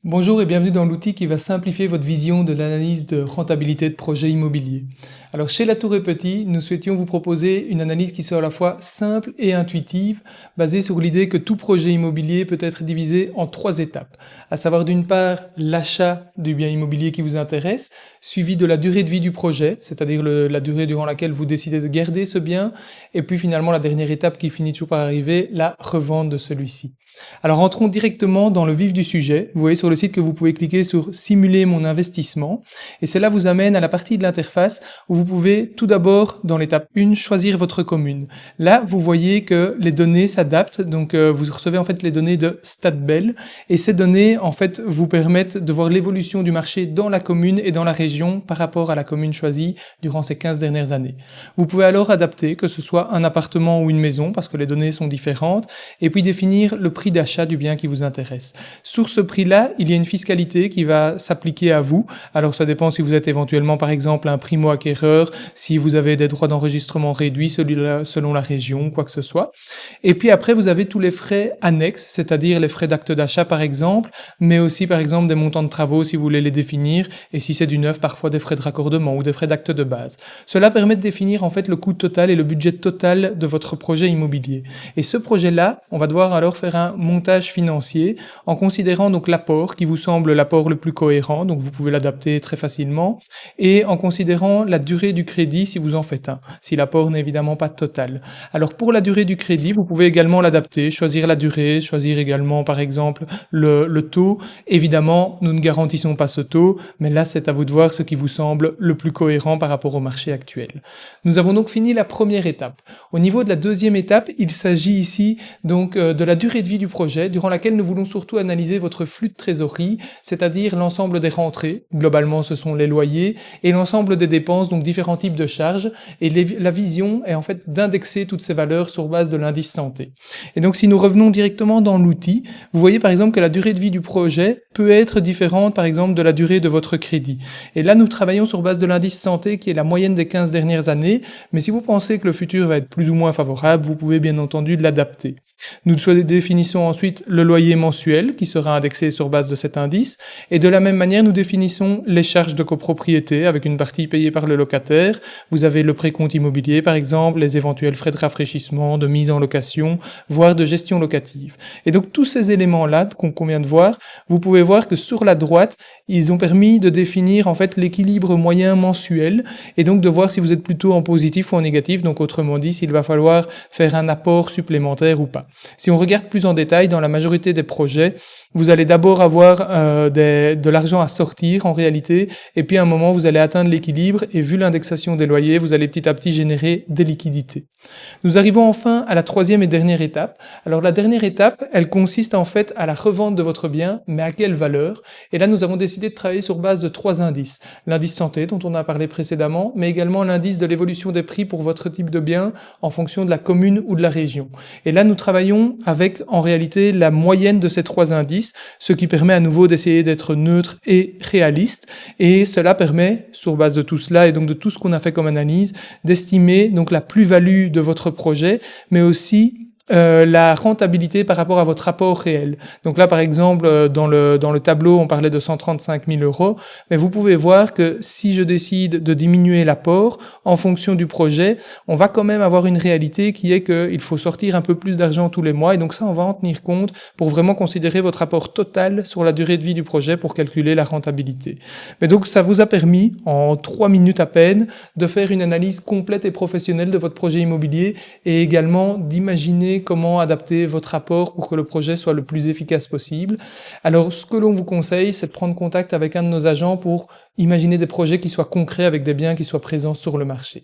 Bonjour et bienvenue dans l'outil qui va simplifier votre vision de l'analyse de rentabilité de projets immobiliers. Alors chez La Tour et Petit, nous souhaitions vous proposer une analyse qui soit à la fois simple et intuitive, basée sur l'idée que tout projet immobilier peut être divisé en 3 étapes, à savoir d'une part l'achat du bien immobilier qui vous intéresse, suivi de la durée de vie du projet, c'est-à-dire la durée durant laquelle vous décidez de garder ce bien, et puis finalement la dernière étape qui finit toujours par arriver, la revente de celui-ci. Alors entrons directement dans le vif du sujet. Vous voyez sur le site que vous pouvez cliquer sur simuler mon investissement et cela vous amène à la partie de l'interface où vous pouvez tout d'abord dans l'étape 1 choisir votre commune. Là vous voyez que les données s'adaptent, donc vous recevez en fait les données de StatBel et ces données en fait vous permettent de voir l'évolution du marché dans la commune et dans la région par rapport à la commune choisie durant ces 15 dernières années. Vous pouvez alors adapter que ce soit un appartement ou une maison parce que les données sont différentes et puis définir le prix d'achat du bien qui vous intéresse. Sur ce prix-là, il y a une fiscalité qui va s'appliquer à vous. Alors ça dépend si vous êtes éventuellement par exemple un primo-acquéreur, si vous avez des droits d'enregistrement réduits selon la région, quoi que ce soit. Et puis après, vous avez tous les frais annexes, c'est-à-dire les frais d'acte d'achat par exemple, mais aussi par exemple des montants de travaux si vous voulez les définir, et si c'est du neuf, parfois des frais de raccordement ou des frais d'acte de base. Cela permet de définir en fait le coût total et le budget total de votre projet immobilier. Et ce projet-là, on va devoir alors faire un montage financier en considérant donc l'apport qui vous semble l'apport le plus cohérent, donc vous pouvez l'adapter très facilement, et en considérant la durée du crédit si vous en faites un, si l'apport n'est évidemment pas total. Alors pour la durée du crédit, vous pouvez également l'adapter, choisir la durée, choisir également par exemple le taux. Évidemment, nous ne garantissons pas ce taux, mais là c'est à vous de voir ce qui vous semble le plus cohérent par rapport au marché actuel. Nous avons donc fini la première étape. Au niveau de la deuxième étape, il s'agit ici donc de la durée de vie du projet, durant laquelle nous voulons surtout analyser votre flux de trésorerie, c'est-à-dire l'ensemble des rentrées, globalement ce sont les loyers, et l'ensemble des dépenses, donc différents types de charges, et la vision est en fait d'indexer toutes ces valeurs sur base de l'indice santé. Et donc si nous revenons directement dans l'outil, vous voyez par exemple que la durée de vie du projet peut être différente par exemple de la durée de votre crédit. Et là nous travaillons sur base de l'indice santé qui est la moyenne des 15 dernières années, mais si vous pensez que le futur va être plus ou moins favorable, vous pouvez bien entendu l'adapter. Nous définissons ensuite le loyer mensuel qui sera indexé sur base de cet indice et de la même manière nous définissons les charges de copropriété avec une partie payée par le locataire. Vous avez le précompte immobilier par exemple, les éventuels frais de rafraîchissement, de mise en location, voire de gestion locative. Et donc tous ces éléments-là qu'on vient de voir, vous pouvez voir que sur la droite, ils ont permis de définir en fait l'équilibre moyen mensuel et donc de voir si vous êtes plutôt en positif ou en négatif, donc autrement dit s'il va falloir faire un apport supplémentaire ou pas. Si on regarde plus en détail, dans la majorité des projets, vous allez d'abord avoir de l'argent à sortir en réalité, et puis à un moment vous allez atteindre l'équilibre, et vu l'indexation des loyers, vous allez petit à petit générer des liquidités. Nous arrivons enfin à la troisième et dernière étape. Alors la dernière étape, elle consiste en fait à la revente de votre bien, mais à quelle valeur? Et là nous avons décidé de travailler sur base de 3 indices. L'indice santé dont on a parlé précédemment, mais également l'indice de l'évolution des prix pour votre type de bien en fonction de la commune ou de la région. Et là nous travaillons avec en réalité la moyenne de ces 3 indices, ce qui permet à nouveau d'essayer d'être neutre et réaliste, et cela permet, sur base de tout cela et donc de tout ce qu'on a fait comme analyse, d'estimer donc la plus-value de votre projet, mais aussi la rentabilité par rapport à votre rapport réel. Donc là, par exemple, dans le tableau, on parlait de 135 000 €, mais vous pouvez voir que si je décide de diminuer l'apport en fonction du projet, on va quand même avoir une réalité qui est qu'il faut sortir un peu plus d'argent tous les mois, et donc ça, on va en tenir compte pour vraiment considérer votre apport total sur la durée de vie du projet pour calculer la rentabilité. Mais donc, ça vous a permis, en 3 minutes à peine, de faire une analyse complète et professionnelle de votre projet immobilier et également d'imaginer comment adapter votre rapport pour que le projet soit le plus efficace possible. Alors, ce que l'on vous conseille, c'est de prendre contact avec un de nos agents pour imaginer des projets qui soient concrets avec des biens qui soient présents sur le marché.